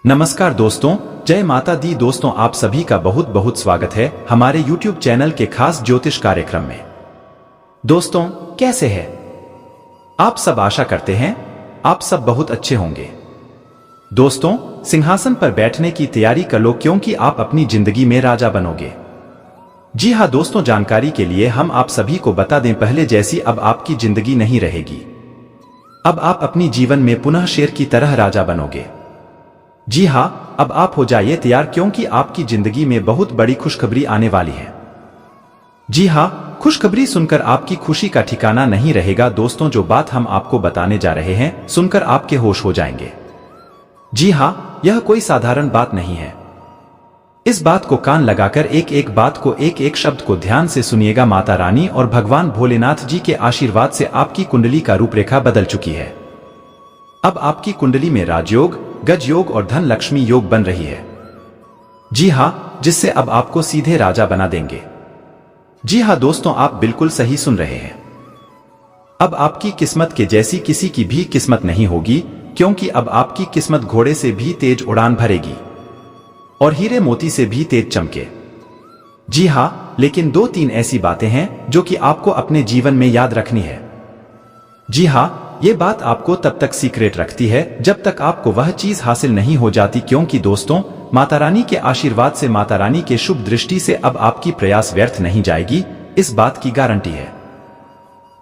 नमस्कार दोस्तों, जय माता दी। दोस्तों, आप सभी का बहुत बहुत स्वागत है हमारे YouTube चैनल के खास ज्योतिष कार्यक्रम में। दोस्तों, कैसे हैं आप सब? आशा करते हैं आप सब बहुत अच्छे होंगे। दोस्तों, सिंहासन पर बैठने की तैयारी कर लो, क्योंकि आप अपनी जिंदगी में राजा बनोगे। जी हाँ दोस्तों, जानकारी के लिए हम आप सभी को बता दें, पहले जैसी अब आपकी जिंदगी नहीं रहेगी। अब आप अपनी जीवन में पुनः शेर की तरह राजा बनोगे। जी हाँ, अब आप हो जाइए तैयार, क्योंकि आपकी जिंदगी में बहुत बड़ी खुशखबरी आने वाली है। जी हाँ, खुशखबरी सुनकर आपकी खुशी का ठिकाना नहीं रहेगा। दोस्तों, जो बात हम आपको बताने जा रहे हैं, सुनकर आपके होश हो जाएंगे। जी हाँ, यह कोई साधारण बात नहीं है। इस बात को कान लगाकर एक एक बात को, एक एक शब्द को ध्यान से सुनिएगा। माता रानी और भगवान भोलेनाथ जी के आशीर्वाद से आपकी कुंडली का रूपरेखा बदल चुकी है। अब आपकी कुंडली में राजयोग, गज योग और धन लक्ष्मी योग बन रही है। जी हाँ, जिससे अब आपको सीधे राजा बना देंगे। जी हाँ दोस्तों, आप बिल्कुल सही सुन रहे हैं। अब आपकी किस्मत के जैसी किसी की भी किस्मत नहीं होगी, क्योंकि अब आपकी किस्मत घोड़े से भी तेज उड़ान भरेगी और हीरे मोती से भी तेज चमके। जी हाँ, लेकिन दो तीन ऐसी बातें हैं जो कि आपको अपने जीवन में याद रखनी है। जी हाँ, ये बात आपको तब तक सीक्रेट रखती है जब तक आपको वह चीज हासिल नहीं हो जाती, क्योंकि दोस्तों, माता रानी के आशीर्वाद से, माता रानी के शुभ दृष्टि से अब आपकी प्रयास व्यर्थ नहीं जाएगी, इस बात की गारंटी है।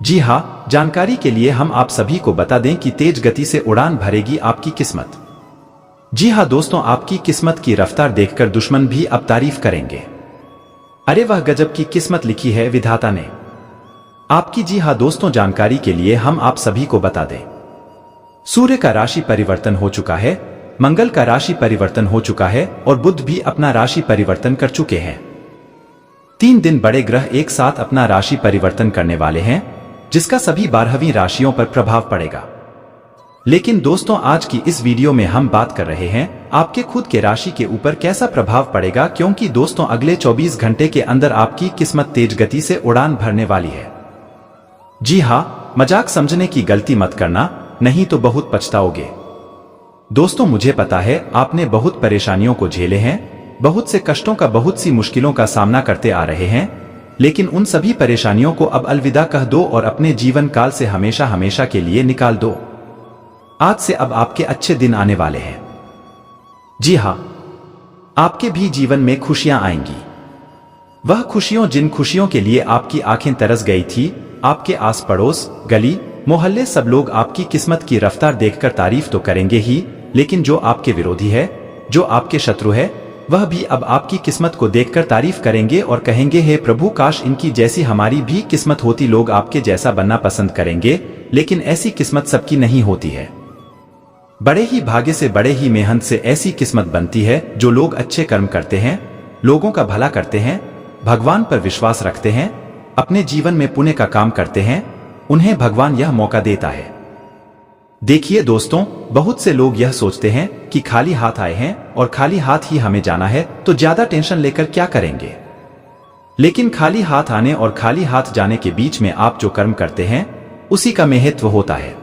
जी हाँ, जानकारी के लिए हम आप सभी को बता दें कि तेज गति से उड़ान भरेगी आपकी किस्मत। जी हाँ दोस्तों, आपकी किस्मत की रफ्तार देखकर दुश्मन भी अब तारीफ करेंगे। अरे वह गजब की किस्मत लिखी है विधाता ने आपकी। जी हाँ दोस्तों, जानकारी के लिए हम आप सभी को बता दें, सूर्य का राशि परिवर्तन हो चुका है, मंगल का राशि परिवर्तन हो चुका है और बुध भी अपना राशि परिवर्तन कर चुके हैं। 3 दिन बड़े ग्रह एक साथ अपना राशि परिवर्तन करने वाले हैं, जिसका सभी 12वीं राशियों पर प्रभाव पड़ेगा। लेकिन दोस्तों, आज की इस वीडियो में हम बात कर रहे हैं आपके खुद के राशि के ऊपर कैसा प्रभाव पड़ेगा, क्योंकि दोस्तों, अगले 24 घंटे के अंदर आपकी किस्मत तेज गति से उड़ान भरने वाली है। जी हाँ, मजाक समझने की गलती मत करना, नहीं तो बहुत पछताओगे। दोस्तों, मुझे पता है आपने बहुत परेशानियों को झेले हैं, बहुत से कष्टों का, बहुत सी मुश्किलों का सामना करते आ रहे हैं, लेकिन उन सभी परेशानियों को अब अलविदा कह दो और अपने जीवन काल से हमेशा हमेशा के लिए निकाल दो। आज से अब आपके अच्छे दिन आने वाले हैं। जी हाँ, आपके भी जीवन में खुशियां आएंगी। वह खुशियों, जिन खुशियों के लिए आपकी आंखें तरस गई थी, आपके आस पड़ोस, गली मोहल्ले सब लोग आपकी किस्मत की रफ्तार देखकर तारीफ तो करेंगे ही, लेकिन जो आपके विरोधी है, जो आपके शत्रु है, वह भी अब आपकी किस्मत को देखकर तारीफ करेंगे और कहेंगे, हे प्रभु, काश इनकी जैसी हमारी भी किस्मत होती। लोग आपके जैसा बनना पसंद करेंगे, लेकिन ऐसी किस्मत सबकी नहीं होती है। बड़े ही भाग्य से, बड़े ही मेहनत से ऐसी किस्मत बनती है जो लोग अच्छे कर्म करते हैं, लोगों का भला करते हैं, भगवान पर विश्वास रखते हैं, अपने जीवन में पुण्य का काम करते हैं, उन्हें भगवान यह मौका देता है। देखिए दोस्तों, बहुत से लोग यह सोचते हैं कि खाली हाथ आए हैं और खाली हाथ ही हमें जाना है, तो ज्यादा टेंशन लेकर क्या करेंगे। लेकिन खाली हाथ आने और खाली हाथ जाने के बीच में आप जो कर्म करते हैं, उसी का महत्व होता है।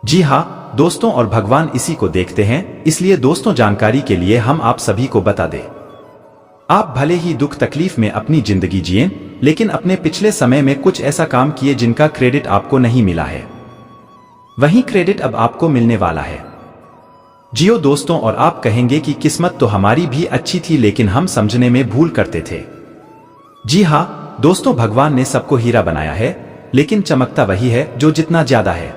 जी हाँ दोस्तों, और भगवान इसी को देखते हैं। इसलिए दोस्तों, जानकारी के लिए हम आप सभी को बता दें, आप भले ही दुख तकलीफ में अपनी जिंदगी जिएं, लेकिन अपने पिछले समय में कुछ ऐसा काम किए जिनका क्रेडिट आपको नहीं मिला है, वही क्रेडिट अब आपको मिलने वाला है। जियो दोस्तों, और आप कहेंगे कि किस्मत तो हमारी भी अच्छी थी, लेकिन हम समझने में भूल करते थे। जी हाँ दोस्तों, भगवान ने सबको हीरा बनाया है, लेकिन चमकता वही है जो जितना ज्यादा है।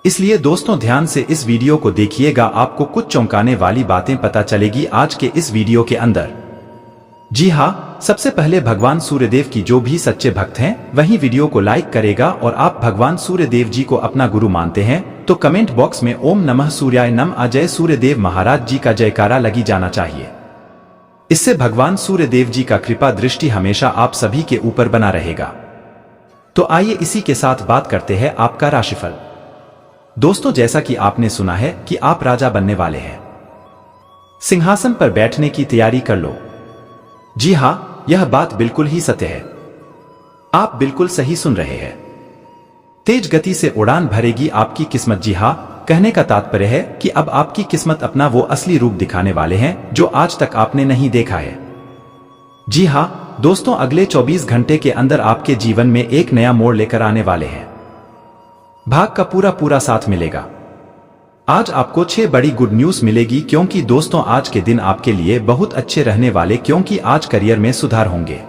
इसलिए दोस्तों, ध्यान से इस वीडियो को देखिएगा, आपको कुछ चौंकाने वाली बातें पता चलेगी आज के इस वीडियो के अंदर। जी हाँ, सबसे पहले भगवान सूर्यदेव की जो भी सच्चे भक्त हैं, वही वीडियो को लाइक करेगा। और आप भगवान सूर्यदेव जी को अपना गुरु मानते हैं तो कमेंट बॉक्स में ओम नमः सूर्याय नमः जय सूर्यदेव महाराज जी का जयकारा लगी जाना चाहिए। इससे भगवान सूर्यदेव जी का कृपा दृष्टि हमेशा आप सभी के ऊपर बना रहेगा। तो आइए इसी के साथ बात करते हैं आपका राशिफल। दोस्तों, जैसा कि आपने सुना है कि आप राजा बनने वाले हैं, सिंहासन पर बैठने की तैयारी कर लो। जी हाँ, यह बात बिल्कुल ही सत्य है। आप बिल्कुल सही सुन रहे हैं। तेज गति से उड़ान भरेगी आपकी किस्मत। जी हाँ, कहने का तात्पर्य है कि अब आपकी किस्मत अपना वो असली रूप दिखाने वाले हैं जो आज तक आपने नहीं देखा है। जी हाँ दोस्तों, अगले 24 घंटे के अंदर आपके जीवन में एक नया मोड़ लेकर आने वाले हैं। भाग का पूरा साथ मिलेगा। आज आपको 6 बड़ी गुड न्यूज मिलेगी, क्योंकि दोस्तों आज के दिन आपके लिए बहुत अच्छे रहने वाले, क्योंकि आज करियर में सुधार होंगे।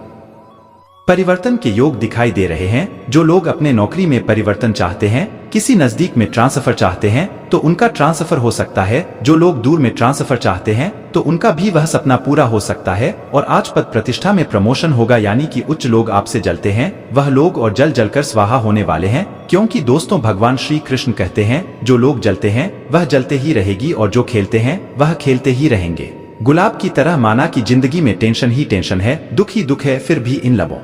परिवर्तन के योग दिखाई दे रहे हैं। जो लोग अपने नौकरी में परिवर्तन चाहते हैं, किसी नजदीक में ट्रांसफर चाहते हैं तो उनका ट्रांसफर हो सकता है। जो लोग दूर में ट्रांसफर चाहते हैं तो उनका भी वह सपना पूरा हो सकता है। और आज पद प्रतिष्ठा में प्रमोशन होगा, यानी कि उच्च लोग आपसे जलते हैं वह लोग और जलकर स्वाहा होने वाले हैं। क्योंकि दोस्तों भगवान श्री कृष्ण कहते हैं जो लोग जलते हैं वह जलते ही रहेगी और जो खेलते हैं वह खेलते ही रहेंगे। गुलाब की तरह माना कि जिंदगी में टेंशन ही टेंशन है, दुख ही दुख है, फिर भी इन लबों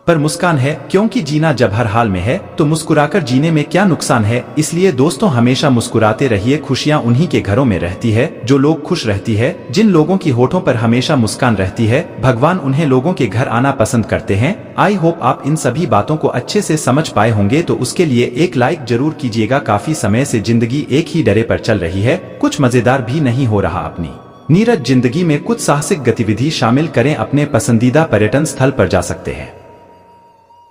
पर मुस्कान है। क्योंकि जीना जब हर हाल में है तो मुस्कुराकर जीने में क्या नुकसान है। इसलिए दोस्तों हमेशा मुस्कुराते रहिए। खुशियां उन्हीं के घरों में रहती है जो लोग खुश रहती है। जिन लोगों की होठों पर हमेशा मुस्कान रहती है, भगवान उन्हें लोगों के घर आना पसंद करते हैं। आई होप आप इन सभी बातों को अच्छे से समझ पाए होंगे, तो उसके लिए एक लाइक जरूर कीजिएगा। काफी समय से जिंदगी एक ही डरे पर चल रही है, कुछ मजेदार भी नहीं हो रहा। अपनी नीरज जिंदगी में कुछ साहसिक गतिविधि शामिल करें। अपने पसंदीदा पर्यटन स्थल पर जा सकते हैं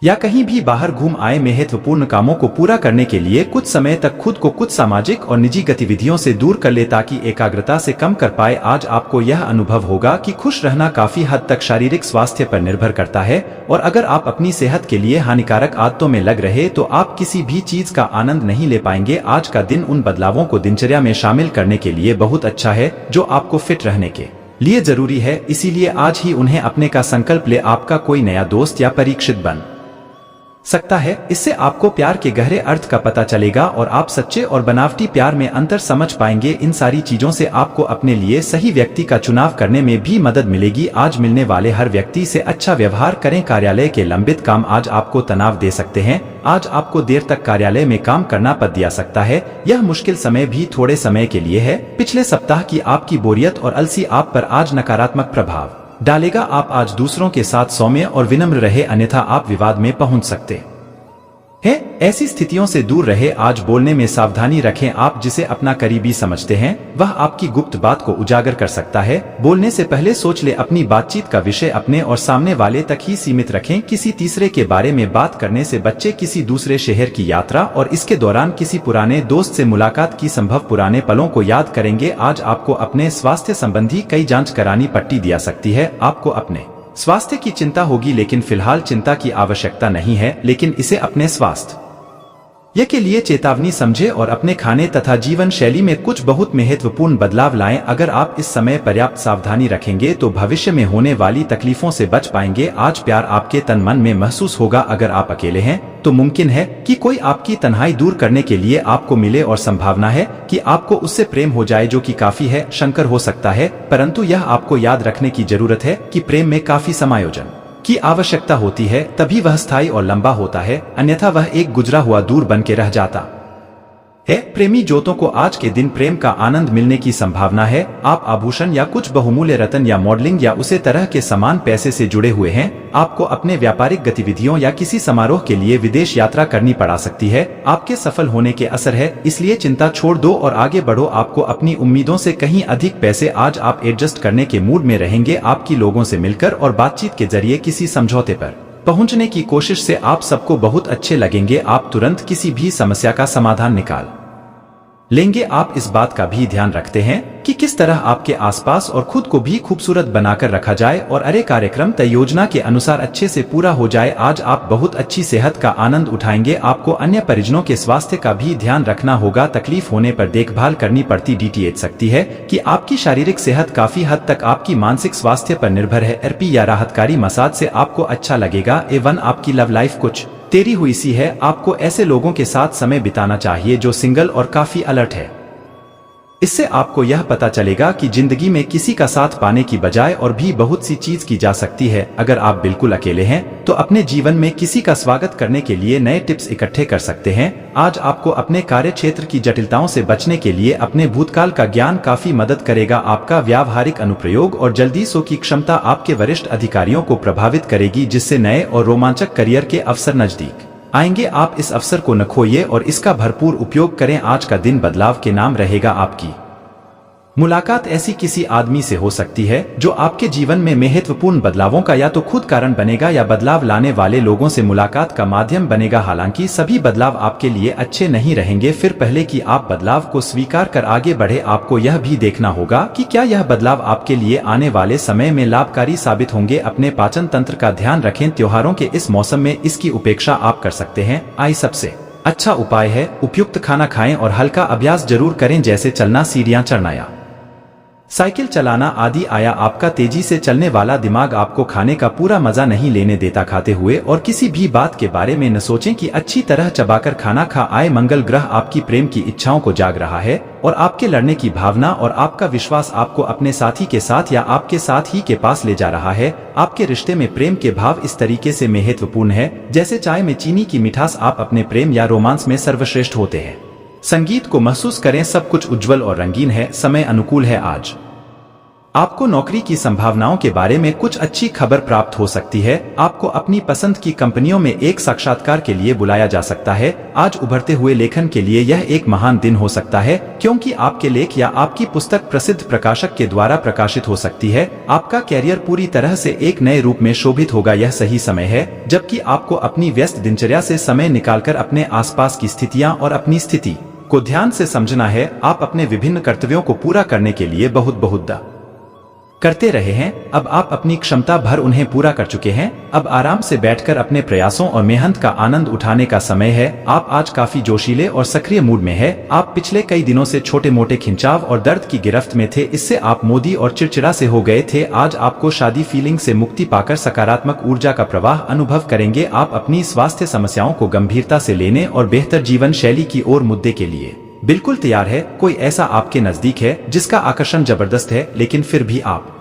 या कहीं भी बाहर घूम आए। महत्वपूर्ण कामों को पूरा करने के लिए कुछ समय तक खुद को कुछ सामाजिक और निजी गतिविधियों से दूर कर ले, ताकि एकाग्रता से कम कर पाए। आज आपको यह अनुभव होगा कि खुश रहना काफी हद तक शारीरिक स्वास्थ्य पर निर्भर करता है। और अगर आप अपनी सेहत के लिए हानिकारक आदतों में लग रहे तो आप किसी भी चीज का आनंद नहीं ले पाएंगे। आज का दिन उन बदलावों को दिनचर्या में शामिल करने के लिए बहुत अच्छा है जो आपको फिट रहने के लिए जरूरी है। इसीलिए आज ही उन्हें अपने का संकल्प ले। आपका कोई नया दोस्त या परीक्षित बन सकता है। इससे आपको प्यार के गहरे अर्थ का पता चलेगा और आप सच्चे और बनावटी प्यार में अंतर समझ पाएंगे। इन सारी चीजों से आपको अपने लिए सही व्यक्ति का चुनाव करने में भी मदद मिलेगी। आज मिलने वाले हर व्यक्ति से अच्छा व्यवहार करें। कार्यालय के लंबित काम आज आपको तनाव दे सकते हैं। आज आपको देर तक कार्यालय में काम करना पड़ दिया सकता है। यह मुश्किल समय भी थोड़े समय के लिए है। पिछले सप्ताह की आपकी बोरियत और अलसी आप पर आज नकारात्मक प्रभाव डालेगा। आप आज दूसरों के साथ सौम्य और विनम्र रहे, अन्यथा आप विवाद में पहुंच सकते हैं। ऐसी स्थितियों से दूर रहे। आज बोलने में सावधानी रखें। आप जिसे अपना करीबी समझते हैं वह आपकी गुप्त बात को उजागर कर सकता है। बोलने से पहले सोच ले। अपनी बातचीत का विषय अपने और सामने वाले तक ही सीमित रखें। किसी तीसरे के बारे में बात करने से बच्चे। किसी दूसरे शहर की यात्रा और इसके दौरान किसी पुराने दोस्त से मुलाकात की संभव पुराने पलों को याद करेंगे। आज आपको अपने स्वास्थ्य संबंधी कई जांच करानी पट्टी दिया सकती है। आपको अपने स्वास्थ्य की चिंता होगी, लेकिन फिलहाल चिंता की आवश्यकता नहीं है। लेकिन इसे अपने स्वास्थ्य के लिए चेतावनी समझे और अपने खाने तथा जीवन शैली में कुछ बहुत महत्वपूर्ण बदलाव लाएं। अगर आप इस समय पर्याप्त सावधानी रखेंगे तो भविष्य में होने वाली तकलीफों से बच पाएंगे। आज प्यार आपके तन मन में महसूस होगा। अगर आप अकेले हैं तो मुमकिन है कि कोई आपकी तन्हाई दूर करने के लिए आपको मिले और संभावना है कि आपको उससे प्रेम हो जाए, जो कि काफी है। शंकर हो सकता है, परंतु यह आपको याद रखने की जरूरत है कि प्रेम में काफी समायोजन की आवश्यकता होती है, तभी वह स्थायी और लंबा होता है। अन्यथा वह एक गुजरा हुआ दूर बन के रह जाता है। प्रेमी जोतों को आज के दिन प्रेम का आनंद मिलने की संभावना है। आप आभूषण या कुछ बहुमूल्य रत्न या मॉडलिंग या उसे तरह के समान पैसे से जुड़े हुए हैं। आपको अपने व्यापारिक गतिविधियों या किसी समारोह के लिए विदेश यात्रा करनी पड़ा सकती है। आपके सफल होने के असर है, इसलिए चिंता छोड़ दो और आगे बढ़ो। आपको अपनी उम्मीदों से कहीं अधिक पैसे आज आप एडजस्ट करने के मूड में रहेंगे। आपकी लोगों से मिलकर और बातचीत के जरिए किसी समझौते पर पहुंचने की कोशिश से आप सबको बहुत अच्छे लगेंगे। आप तुरंत किसी भी समस्या का समाधान निकाल लेंगे। आप इस बात का भी ध्यान रखते हैं कि किस तरह आपके आसपास और खुद को भी खूबसूरत बनाकर रखा जाए और अरे कार्यक्रम तय योजना के अनुसार अच्छे से पूरा हो जाए। आज आप बहुत अच्छी सेहत का आनंद उठाएंगे। आपको अन्य परिजनों के स्वास्थ्य का भी ध्यान रखना होगा। तकलीफ होने पर देखभाल करनी पड़ती डीटीएच सकती है कि आपकी शारीरिक सेहत काफी हद तक आपकी मानसिक स्वास्थ्य पर निर्भर है। थेरेपी या राहतकारी मसाज से आपको अच्छा लगेगा। एवं आपकी लव लाइफ कुछ तेरी हुई सी है। आपको ऐसे लोगों के साथ समय बिताना चाहिए जो सिंगल और काफी अलर्ट है। इससे आपको यह पता चलेगा कि जिंदगी में किसी का साथ पाने की बजाय और भी बहुत सी चीज की जा सकती है। अगर आप बिल्कुल अकेले हैं तो अपने जीवन में किसी का स्वागत करने के लिए नए टिप्स इकट्ठे कर सकते हैं। आज आपको अपने कार्य क्षेत्र की जटिलताओं से बचने के लिए अपने भूतकाल का ज्ञान काफी मदद करेगा। आपका व्यावहारिक अनुप्रयोग और जल्दी सो की क्षमता आपके वरिष्ठ अधिकारियों को प्रभावित करेगी, जिससे नए और रोमांचक करियर के अवसर नजदीक आएंगे। आप इस अवसर को न खोइए और इसका भरपूर उपयोग करें। आज का दिन बदलाव के नाम रहेगा। आपकी मुलाकात ऐसी किसी आदमी से हो सकती है जो आपके जीवन में महत्वपूर्ण बदलावों का या तो खुद कारण बनेगा या बदलाव लाने वाले लोगों से मुलाकात का माध्यम बनेगा। हालांकि सभी बदलाव आपके लिए अच्छे नहीं रहेंगे। फिर पहले कि आप बदलाव को स्वीकार कर आगे बढ़े, आपको यह भी देखना होगा कि क्या यह बदलाव आपके लिए आने वाले समय में लाभकारी साबित होंगे। अपने पाचन तंत्र का ध्यान रखें। त्योहारों के इस मौसम में इसकी उपेक्षा आप कर सकते हैं। सबसे अच्छा उपाय है उपयुक्त खाना खाएं और हल्का अभ्यास जरूर करें, जैसे चलना, सीढ़ियां चढ़ना या साइकिल चलाना आदि। आपका तेजी से चलने वाला दिमाग आपको खाने का पूरा मजा नहीं लेने देता। खाते हुए और किसी भी बात के बारे में न सोचें कि अच्छी तरह चबाकर खाना खा आए। मंगल ग्रह आपकी प्रेम की इच्छाओं को जाग रहा है और आपके लड़ने की भावना और आपका विश्वास आपको अपने साथी के साथ या आपके साथ ही के पास ले जा रहा है। आपके रिश्ते में प्रेम के भाव इस तरीके से महत्वपूर्ण है जैसे चाय में चीनी की मिठास। आप अपने प्रेम या रोमांस में सर्वश्रेष्ठ होते हैं। संगीत को महसूस करें। सब कुछ उज्जवल और रंगीन है। समय अनुकूल है। आज आपको नौकरी की संभावनाओं के बारे में कुछ अच्छी खबर प्राप्त हो सकती है। आपको अपनी पसंद की कंपनियों में एक साक्षात्कार के लिए बुलाया जा सकता है। आज उभरते हुए लेखन के लिए यह एक महान दिन हो सकता है, क्योंकि आपके लेख या आपकी पुस्तक प्रसिद्ध प्रकाशक के द्वारा प्रकाशित हो सकती है। आपका कैरियर पूरी तरह से एक नए रूप में शोभित होगा। यह सही समय है जबकि आपको अपनी व्यस्त दिनचर्या से समय निकालकर अपने आसपास की स्थितियां और अपनी स्थिति को ध्यान से समझना है। आप अपने विभिन्न कर्तव्यों को पूरा करने के लिए बहुत करते रहे हैं। अब आप अपनी क्षमता भर उन्हें पूरा कर चुके हैं। अब आराम से बैठकर अपने प्रयासों और मेहनत का आनंद उठाने का समय है। आप आज काफी जोशीले और सक्रिय मूड में हैं। आप पिछले कई दिनों से छोटे मोटे खिंचाव और दर्द की गिरफ्त में थे। इससे आप मोदी और चिड़चिड़ा से हो गए थे। आज आपको शादी फीलिंग से मुक्ति पाकर सकारात्मक ऊर्जा का प्रवाह अनुभव करेंगे। आप अपनी स्वास्थ्य समस्याओं को गंभीरता से लेने और बेहतर जीवन शैली की ओर मुद्दे के लिए बिल्कुल तैयार है। कोई ऐसा आपके नजदीक है जिसका आकर्षण जबरदस्त है, लेकिन फिर भी आप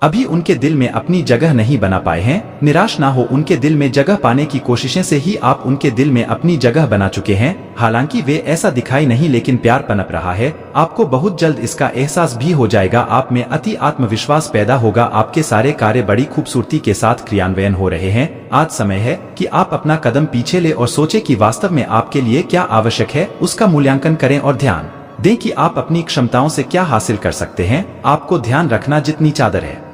अभी उनके दिल में अपनी जगह नहीं बना पाए हैं। निराश ना हो, उनके दिल में जगह पाने की कोशिशें से ही आप उनके दिल में अपनी जगह बना चुके हैं। हालांकि वे ऐसा दिखाई नहीं, लेकिन प्यार पनप रहा है। आपको बहुत जल्द इसका एहसास भी हो जाएगा। आप में अति आत्मविश्वास पैदा होगा। आपके सारे कार्य बड़ी खूबसूरती के साथ क्रियान्वयन हो रहे हैं। आज समय है कि आप अपना कदम पीछे ले और सोचे कि वास्तव में आपके लिए क्या आवश्यक है। उसका मूल्यांकन करें और ध्यान दें कि आप अपनी क्षमताओं से क्या हासिल कर सकते हैं। आपको ध्यान रखना, जितनी चादर है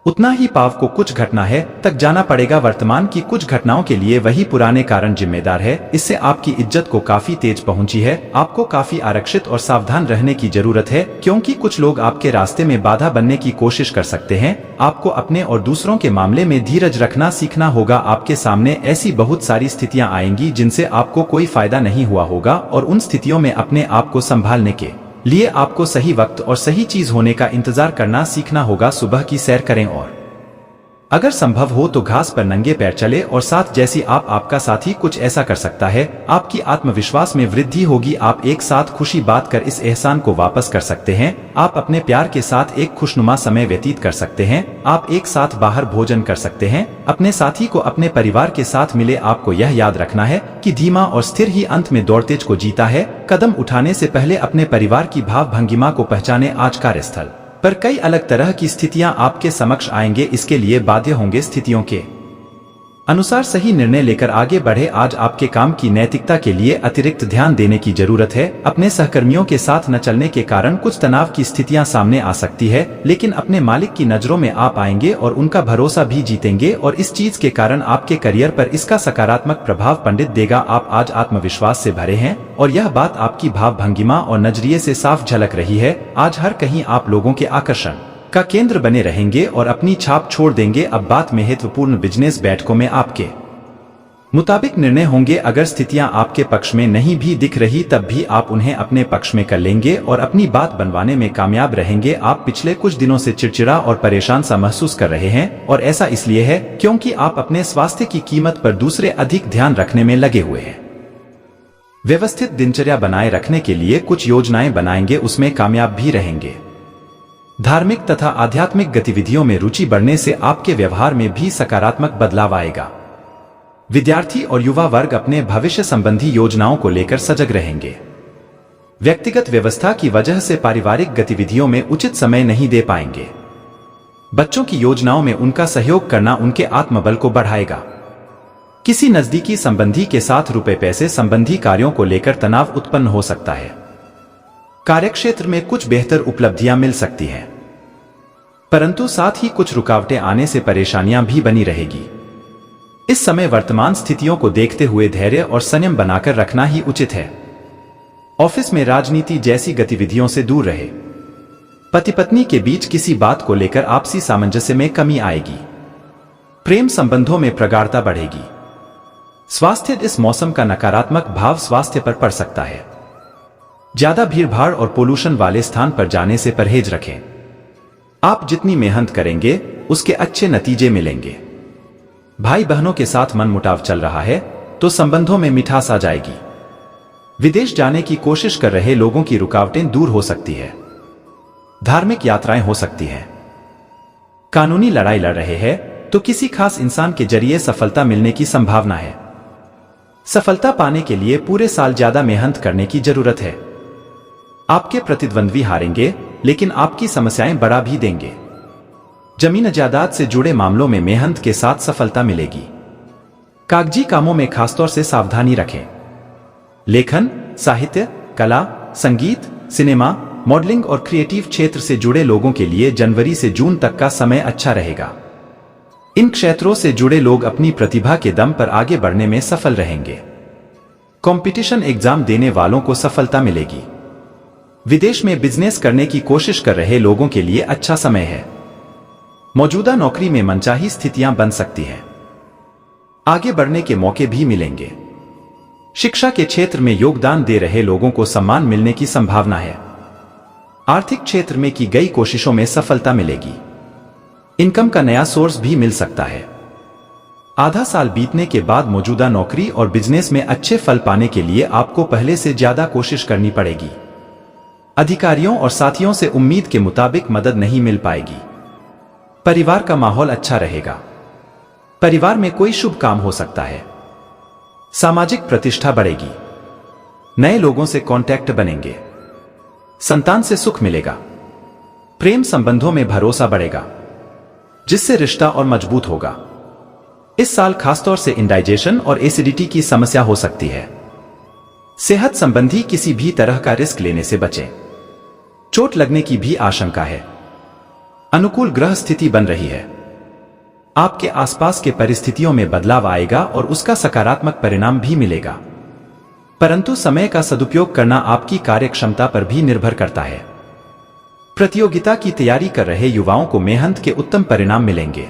उतना ही पाव को कुछ घटना है तक जाना पड़ेगा। वर्तमान की कुछ घटनाओं के लिए वही पुराने कारण जिम्मेदार है। इससे आपकी इज्जत को काफी तेज पहुंची है। आपको काफी आरक्षित और सावधान रहने की जरूरत है, क्योंकि कुछ लोग आपके रास्ते में बाधा बनने की कोशिश कर सकते हैं। आपको अपने और दूसरों के मामले में धीरज रखना सीखना होगा। आपके सामने ऐसी बहुत सारी स्थितियां आएंगी जिनसे आपको कोई फायदा नहीं हुआ होगा, और उन स्थितियों में अपने आप को संभालने के लिए आपको सही वक्त और सही चीज होने का इंतजार करना सीखना होगा। सुबह की सैर करें और अगर संभव हो तो घास पर नंगे पैर चले और साथ जैसी आपका साथी कुछ ऐसा कर सकता है। आपकी आत्मविश्वास में वृद्धि होगी। आप एक साथ खुशी बात कर इस एहसान को वापस कर सकते हैं। आप अपने प्यार के साथ एक खुशनुमा समय व्यतीत कर सकते हैं। आप एक साथ बाहर भोजन कर सकते हैं। अपने साथी को अपने परिवार के साथ मिले। आपको यह याद रखना है कि धीमा और स्थिर ही अंत में दौड़तेज को जीता है। कदम उठाने से पहले अपने परिवार की भाव भंगिमा को पहचाने। आज कार्यस्थल पर कई अलग तरह की स्थितियां आपके समक्ष आएंगे। इसके लिए बाध्य होंगे स्थितियों के अनुसार सही निर्णय लेकर आगे बढ़े। आज आपके काम की नैतिकता के लिए अतिरिक्त ध्यान देने की जरूरत है। अपने सहकर्मियों के साथ न चलने के कारण कुछ तनाव की स्थितियां सामने आ सकती है, लेकिन अपने मालिक की नजरों में आप आएंगे और उनका भरोसा भी जीतेंगे, और इस चीज के कारण आपके करियर पर इसका सकारात्मक प्रभाव पंडित देगा। आप आज आत्मविश्वास से भरे हैं और यह बात आपकी भाव भंगिमा और नजरिए से साफ झलक रही है। आज हर कहीं आप लोगों के आकर्षण का केंद्र बने रहेंगे और अपनी छाप छोड़ देंगे। अब बात महत्वपूर्ण बिजनेस बैठकों में आपके मुताबिक निर्णय होंगे। अगर स्थितियां आपके पक्ष में नहीं भी दिख रही तब भी आप उन्हें अपने पक्ष में कर लेंगे और अपनी बात बनवाने में कामयाब रहेंगे। आप पिछले कुछ दिनों से चिड़चिड़ा और परेशान सा महसूस कर रहे हैं, और ऐसा इसलिए है क्योंकि आप अपने स्वास्थ्य की कीमत पर दूसरे अधिक ध्यान रखने में लगे हुए हैं। व्यवस्थित दिनचर्या बनाए रखने के लिए कुछ योजनाएं बनाएंगे, उसमें कामयाब भी रहेंगे। धार्मिक तथा आध्यात्मिक गतिविधियों में रुचि बढ़ने से आपके व्यवहार में भी सकारात्मक बदलाव आएगा। विद्यार्थी और युवा वर्ग अपने भविष्य संबंधी योजनाओं को लेकर सजग रहेंगे। व्यक्तिगत व्यवस्था की वजह से पारिवारिक गतिविधियों में उचित समय नहीं दे पाएंगे। बच्चों की योजनाओं में उनका सहयोग करना उनके आत्मबल को बढ़ाएगा। किसी नजदीकी संबंधी के साथ रुपए पैसे संबंधी कार्यों को लेकर तनाव उत्पन्न हो सकता है। कार्यक्षेत्र में कुछ बेहतर उपलब्धियां मिल सकती हैं, परंतु साथ ही कुछ रुकावटें आने से परेशानियां भी बनी रहेगी। इस समय वर्तमान स्थितियों को देखते हुए धैर्य और संयम बनाकर रखना ही उचित है। ऑफिस में राजनीति जैसी गतिविधियों से दूर रहे। पति पत्नी के बीच किसी बात को लेकर आपसी सामंजस्य में कमी आएगी। प्रेम संबंधों में प्रगाढ़ता बढ़ेगी। स्वास्थ्य, इस मौसम का नकारात्मक भाव स्वास्थ्य पर पड़ सकता है। ज्यादा भीड़भाड़ और पोल्यूशन वाले स्थान पर जाने से परहेज रखें। आप जितनी मेहनत करेंगे उसके अच्छे नतीजे मिलेंगे। भाई बहनों के साथ मनमुटाव चल रहा है तो संबंधों में मिठास आ जाएगी। विदेश जाने की कोशिश कर रहे लोगों की रुकावटें दूर हो सकती है। धार्मिक यात्राएं हो सकती हैं। कानूनी लड़ाई लड़ रहे हैं तो किसी खास इंसान के जरिए सफलता मिलने की संभावना है। सफलता पाने के लिए पूरे साल ज्यादा मेहनत करने की जरूरत है। आपके प्रतिद्वंद्वी हारेंगे लेकिन आपकी समस्याएं बढ़ा भी देंगे। जमीन जायदाद से जुड़े मामलों में मेहनत के साथ सफलता मिलेगी। कागजी कामों में खासतौर से सावधानी रखें। लेखन, साहित्य, कला, संगीत, सिनेमा, मॉडलिंग और क्रिएटिव क्षेत्र से जुड़े लोगों के लिए जनवरी से जून तक का समय अच्छा रहेगा। इन क्षेत्रों से जुड़े लोग अपनी प्रतिभा के दम पर आगे बढ़ने में सफल रहेंगे। कंपटीशन एग्जाम देने वालों को सफलता मिलेगी। विदेश में बिजनेस करने की कोशिश कर रहे लोगों के लिए अच्छा समय है। मौजूदा नौकरी में मनचाही स्थितियां बन सकती हैं। आगे बढ़ने के मौके भी मिलेंगे। शिक्षा के क्षेत्र में योगदान दे रहे लोगों को सम्मान मिलने की संभावना है। आर्थिक क्षेत्र में की गई कोशिशों में सफलता मिलेगी। इनकम का नया सोर्स भी मिल सकता है। आधा साल बीतने के बाद मौजूदा नौकरी और बिजनेस में अच्छे फल पाने के लिए आपको पहले से ज्यादा कोशिश करनी पड़ेगी। अधिकारियों और साथियों से उम्मीद के मुताबिक मदद नहीं मिल पाएगी। परिवार का माहौल अच्छा रहेगा। परिवार में कोई शुभ काम हो सकता है। सामाजिक प्रतिष्ठा बढ़ेगी। नए लोगों से कांटेक्ट बनेंगे। संतान से सुख मिलेगा। प्रेम संबंधों में भरोसा बढ़ेगा, जिससे रिश्ता और मजबूत होगा। इस साल खासतौर से इंडाइजेशन और एसिडिटी की समस्या हो सकती है। सेहत संबंधी किसी भी तरह का रिस्क लेने से बचें। चोट लगने की भी आशंका है। अनुकूल ग्रह स्थिति बन रही है। आपके आसपास के परिस्थितियों में बदलाव आएगा और उसका सकारात्मक परिणाम भी मिलेगा, परंतु समय का सदुपयोग करना आपकी कार्यक्षमता पर भी निर्भर करता है। प्रतियोगिता की तैयारी कर रहे युवाओं को मेहनत के उत्तम परिणाम मिलेंगे।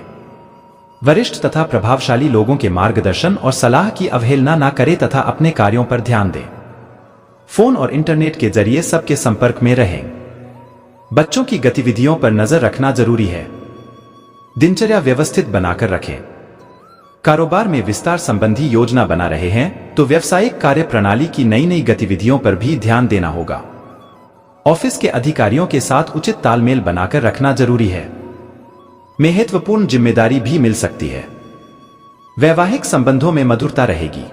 वरिष्ठ तथा प्रभावशाली लोगों के मार्गदर्शन और सलाह की अवहेलना न करें तथा अपने कार्यों पर ध्यान दें। फोन और इंटरनेट के जरिए सबके संपर्क में रहें। बच्चों की गतिविधियों पर नजर रखना जरूरी है। दिनचर्या व्यवस्थित बनाकर रखें। कारोबार में विस्तार संबंधी योजना बना रहे हैं तो व्यावसायिक कार्य प्रणाली की नई नई गतिविधियों पर भी ध्यान देना होगा। ऑफिस के अधिकारियों के साथ उचित तालमेल बनाकर रखना जरूरी है। महत्वपूर्ण जिम्मेदारी भी मिल सकती है। वैवाहिक संबंधों में मधुरता रहेगी।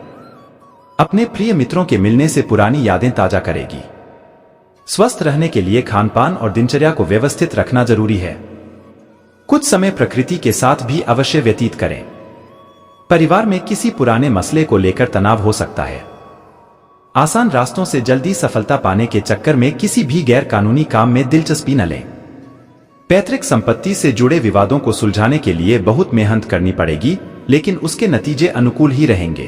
अपने प्रिय मित्रों के मिलने से पुरानी यादें ताजा करेगी। स्वस्थ रहने के लिए खानपान और दिनचर्या को व्यवस्थित रखना जरूरी है। कुछ समय प्रकृति के साथ भी अवश्य व्यतीत करें। परिवार में किसी पुराने मसले को लेकर तनाव हो सकता है। आसान रास्तों से जल्दी सफलता पाने के चक्कर में किसी भी गैर कानूनी काम में दिलचस्पी न लें। पैतृक संपत्ति से जुड़े विवादों को सुलझाने के लिए बहुत मेहनत करनी पड़ेगी, लेकिन उसके नतीजे अनुकूल ही रहेंगे।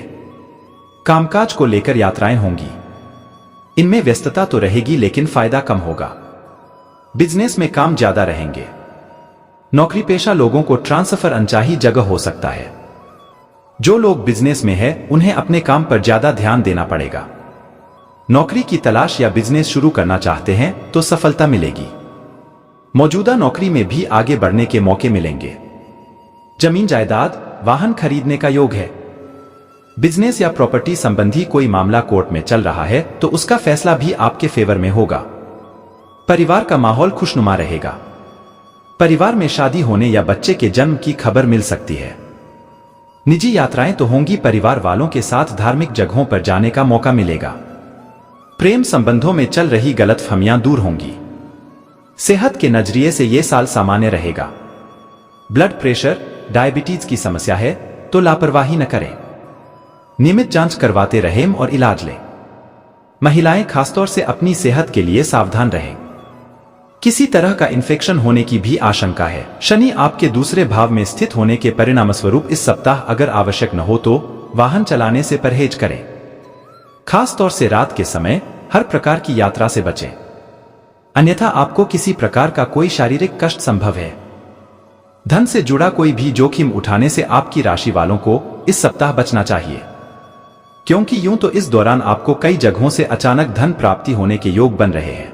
कामकाज को लेकर यात्राएं होंगी। इनमें व्यस्तता तो रहेगी लेकिन फायदा कम होगा। बिजनेस में काम ज्यादा रहेंगे। नौकरी पेशा लोगों को ट्रांसफर अनचाही जगह हो सकता है। जो लोग बिजनेस में हैं, उन्हें अपने काम पर ज्यादा ध्यान देना पड़ेगा। नौकरी की तलाश या बिजनेस शुरू करना चाहते हैं तो सफलता मिलेगी। मौजूदा नौकरी में भी आगे बढ़ने के मौके मिलेंगे। जमीन जायदाद, वाहन खरीदने का योग है। बिजनेस या प्रॉपर्टी संबंधी कोई मामला कोर्ट में चल रहा है तो उसका फैसला भी आपके फेवर में होगा। परिवार का माहौल खुशनुमा रहेगा। परिवार में शादी होने या बच्चे के जन्म की खबर मिल सकती है। निजी यात्राएं तो होंगी। परिवार वालों के साथ धार्मिक जगहों पर जाने का मौका मिलेगा। प्रेम संबंधों में चल रही गलतफहमियां दूर होंगी। सेहत के नजरिए से यह साल सामान्य रहेगा। ब्लड प्रेशर, डायबिटीज की समस्या है तो लापरवाही न करें। नियमित जांच करवाते रहें और इलाज लें। महिलाएं खासतौर से अपनी सेहत के लिए सावधान रहें। किसी तरह का इन्फेक्शन होने की भी आशंका है। शनि आपके दूसरे भाव में स्थित होने के परिणामस्वरूप इस सप्ताह अगर आवश्यक न हो तो वाहन चलाने से परहेज करें। खास तौर से रात के समय हर प्रकार की यात्रा से बचें, अन्यथा आपको किसी प्रकार का कोई शारीरिक कष्ट संभव है। धन से जुड़ा कोई भी जोखिम उठाने से आपकी राशि वालों को इस सप्ताह बचना चाहिए, क्योंकि यूं तो इस दौरान आपको कई जगहों से अचानक धन प्राप्ति होने के योग बन रहे हैं,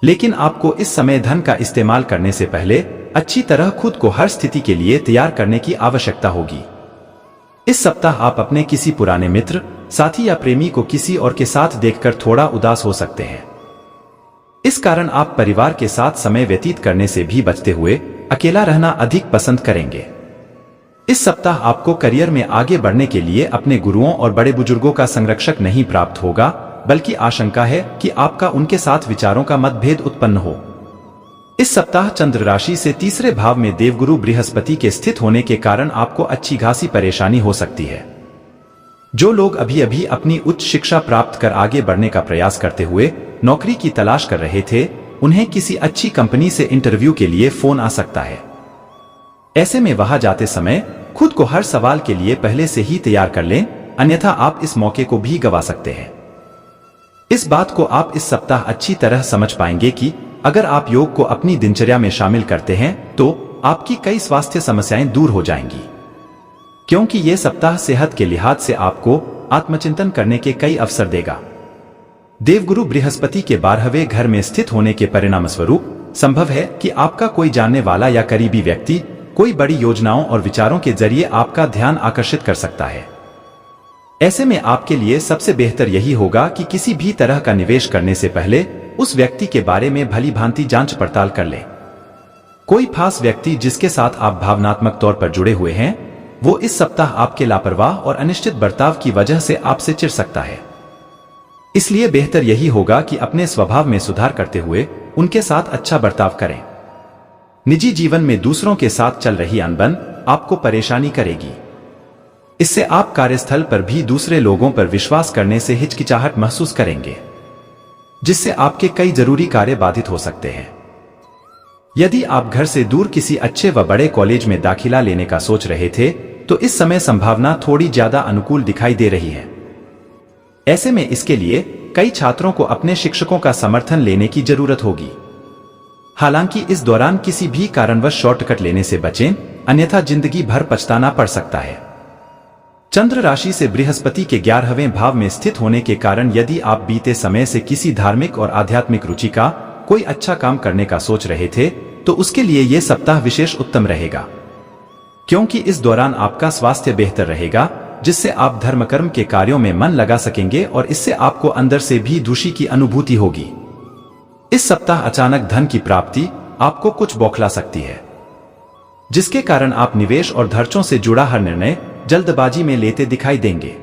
लेकिन आपको इस समय धन का इस्तेमाल करने से पहले अच्छी तरह खुद को हर स्थिति के लिए तैयार करने की आवश्यकता होगी। इस सप्ताह आप अपने किसी पुराने मित्र, साथी या प्रेमी को किसी और के साथ देखकर थोड़ा उदास हो सकते हैं। इस कारण आप परिवार के साथ समय व्यतीत करने से भी बचते हुए अकेला रहना अधिक पसंद करेंगे। इस सप्ताह आपको करियर में आगे बढ़ने के लिए अपने गुरुओं और बड़े बुजुर्गों का संरक्षक नहीं प्राप्त होगा, बल्कि आशंका है कि आपका उनके साथ विचारों का मतभेद उत्पन्न हो। इस सप्ताह चंद्र राशि से तीसरे भाव में देवगुरु बृहस्पति के स्थित होने के कारण आपको अच्छी खासी परेशानी हो सकती है। जो लोग अभी अभी अपनी उच्च शिक्षा प्राप्त कर आगे बढ़ने का प्रयास करते हुए नौकरी की तलाश कर रहे थे, उन्हें किसी अच्छी कंपनी से इंटरव्यू के लिए फोन आ सकता है। ऐसे में वहां जाते समय खुद को हर सवाल के लिए पहले से ही तैयार कर लें, अन्यथा आप इस मौके को भी गंवा सकते हैं। इस बात को आप इस सप्ताह अच्छी तरह समझ पाएंगे कि अगर आप योग को अपनी दिनचर्या में शामिल करते हैं तो आपकी कई स्वास्थ्य समस्याएं दूर हो जाएंगी, क्योंकि यह सप्ताह सेहत के लिहाज से आपको आत्मचिंतन करने के कई अवसर देगा। देवगुरु बृहस्पति के 12वें घर में स्थित होने के परिणामस्वरूप संभव है कि आपका कोई जानने वाला या करीबी व्यक्ति कोई बड़ी योजनाओं और विचारों के जरिए आपका ध्यान आकर्षित कर सकता है। ऐसे में आपके लिए सबसे बेहतर यही होगा कि किसी भी तरह का निवेश करने से पहले उस व्यक्ति के बारे में भली भांति जांच पड़ताल कर लें। कोई खास व्यक्ति जिसके साथ आप भावनात्मक तौर पर जुड़े हुए हैं, वो इस सप्ताह आपके लापरवाह और अनिश्चित बर्ताव की वजह से आपसे चिढ़ सकता है। इसलिए बेहतर यही होगा कि अपने स्वभाव में सुधार करते हुए उनके साथ अच्छा बर्ताव करें। निजी जीवन में दूसरों के साथ चल रही अनबन आपको परेशानी करेगी। इससे आप कार्यस्थल पर भी दूसरे लोगों पर विश्वास करने से हिचकिचाहट महसूस करेंगे, जिससे आपके कई जरूरी कार्य बाधित हो सकते हैं। यदि आप घर से दूर किसी अच्छे व बड़े कॉलेज में दाखिला लेने का सोच रहे थे, तो इस समय संभावना थोड़ी ज्यादा अनुकूल दिखाई दे रही है। ऐसे में इसके लिए कई छात्रों को अपने शिक्षकों का समर्थन लेने की जरूरत होगी। हालांकि इस दौरान किसी भी कारणवश शॉर्टकट लेने से बचें, अन्यथा जिंदगी भर पछताना पड़ सकता है। चंद्र राशि से बृहस्पति के 11वें भाव में स्थित होने के कारण यदि आप बीते समय से किसी धार्मिक और आध्यात्मिक रुचि का कोई अच्छा काम करने का सोच रहे थे, तो उसके लिए यह सप्ताह विशेष उत्तम रहेगा, क्योंकि इस दौरान आपका स्वास्थ्य बेहतर रहेगा, जिससे आप धर्मकर्म के कार्यों में मन लगा सकेंगे और इससे आपको अंदर से भी खुशी की अनुभूति होगी। इस सप्ताह अचानक धन की प्राप्ति आपको कुछ बौखला सकती है, जिसके कारण आप निवेश और खर्चों से जुड़ा हर निर्णय जल्दबाजी में लेते दिखाई देंगे।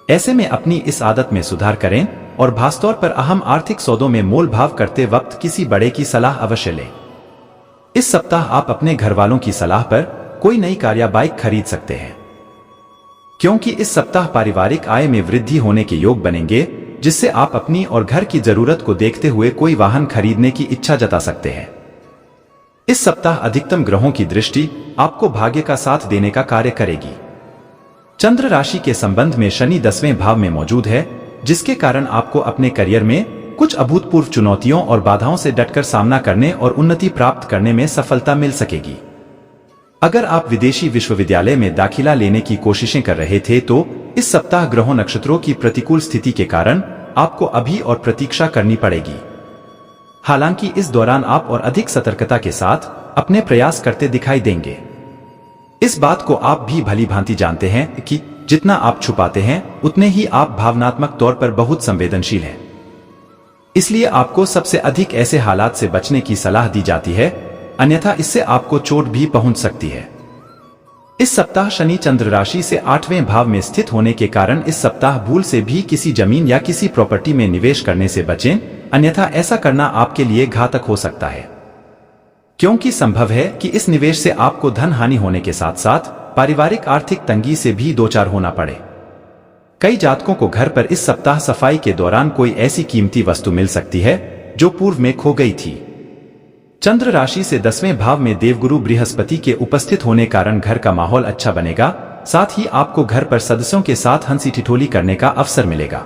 ऐसे में अपनी इस आदत में सुधार करें और खासतौर पर अहम आर्थिक सौदों में मोल भाव करते वक्त किसी बड़े की सलाह अवश्य लें। इस सप्ताह आप अपने घर वालों की सलाह पर कोई नई कार या बाइक खरीद सकते हैं, क्योंकि इस सप्ताह पारिवारिक आय में वृद्धि होने के योग बनेंगे, जिससे आप अपनी और घर की जरूरत को देखते हुए कोई वाहन खरीदने की इच्छा जता सकते हैं। इस सप्ताह अधिकतम ग्रहों की दृष्टि आपको भाग्य का साथ देने का कार्य करेगी। चंद्र राशि के संबंध में शनि 10वें भाव में मौजूद है, जिसके कारण आपको अपने करियर में कुछ अभूतपूर्व चुनौतियों और बाधाओं से डटकर सामना करने और उन्नति प्राप्त करने में सफलता मिल सकेगी। अगर आप विदेशी विश्वविद्यालय में दाखिला लेने की कोशिशें कर रहे थे, तो इस सप्ताह ग्रहों नक्षत्रों की प्रतिकूल स्थिति के कारण आपको अभी और प्रतीक्षा करनी पड़ेगी। हालांकि इस दौरान आप और अधिक सतर्कता के साथ अपने प्रयास करते दिखाई देंगे। इस बात को आप भी भली भांति जानते हैं कि जितना आप छुपाते हैं, उतने ही आप भावनात्मक तौर पर बहुत संवेदनशील हैं। इसलिए आपको सबसे अधिक ऐसे हालात से बचने की सलाह दी जाती है, अन्यथा इससे आपको चोट भी पहुंच सकती है। इस सप्ताह शनि चंद्र राशि से 8वें भाव में स्थित होने के कारण इस सप्ताह भूल से भी किसी जमीन या किसी प्रॉपर्टी में निवेश करने से बचें, अन्यथा ऐसा करना आपके लिए घातक हो सकता है, क्योंकि संभव है कि इस निवेश से आपको धन हानि होने के साथ साथ पारिवारिक आर्थिक तंगी से भी दो चार होना पड़े। कई जातकों को घर पर इस सप्ताह सफाई के दौरान कोई ऐसी कीमती वस्तु मिल सकती है जो पूर्व में खो गई थी। चंद्र राशि से 10वें भाव में देवगुरु बृहस्पति के उपस्थित होने कारण घर का माहौल अच्छा बनेगा। साथ ही आपको घर पर सदस्यों के साथ हंसी ठिठोली करने का अवसर मिलेगा।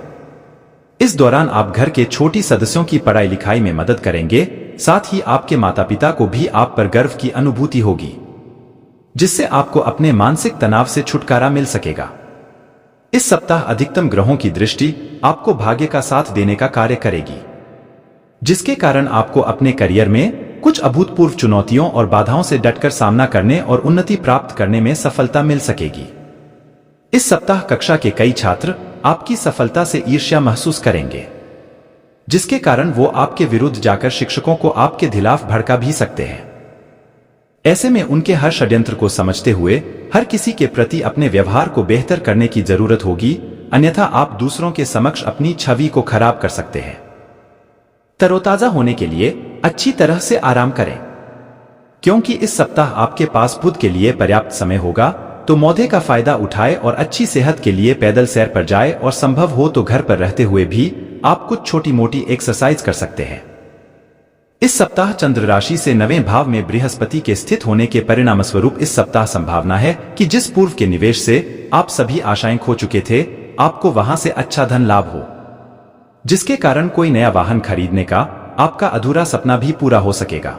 इस दौरान आप घर के छोटी सदस्यों की पढ़ाई लिखाई में मदद करेंगे। साथ ही आपके माता पिता को भी आप पर गर्व की अनुभूति होगी, जिससे आपको अपने मानसिक तनाव से छुटकारा मिल सकेगा। इस सप्ताह अधिकतम ग्रहों की दृष्टि आपको भाग्य का साथ देने का कार्य करेगी, जिसके कारण आपको अपने करियर में कुछ अभूतपूर्व चुनौतियों और बाधाओं से डटकर सामना करने और उन्नति प्राप्त करने में सफलता मिल सकेगी। इस सप्ताह कक्षा के कई छात्र आपकी सफलता से ईर्ष्या महसूस करेंगे, जिसके कारण वो आपके विरुद्ध जाकर शिक्षकों को आपके खिलाफ भड़का भी सकते हैं। ऐसे में उनके हर षड्यंत्र को समझते हुए हर किसी के प्रति अपने व्यवहार को बेहतर करने की जरूरत होगी, अन्यथा आप दूसरों के समक्ष अपनी छवि को खराब कर सकते हैं। तरोताजा होने के लिए अच्छी तरह से आराम करें, क्योंकि इस सप्ताह आपके पास बुध के लिए पर्याप्त समय होगा। तो मौके का फायदा उठाए और अच्छी सेहत के लिए पैदल सैर पर जाए और संभव हो तो घर पर रहते हुए भी आप कुछ छोटी मोटी एक्सरसाइज कर सकते हैं। इस सप्ताह चंद्र राशि से 9वें भाव में बृहस्पति के स्थित होने के परिणाम स्वरूप इस सप्ताह संभावना है कि जिस पूर्व के निवेश से आप सभी आशाएं खो चुके थे, आपको वहां से अच्छा धन लाभ हो, जिसके कारण कोई नया वाहन खरीदने का आपका अधूरा सपना भी पूरा हो सकेगा।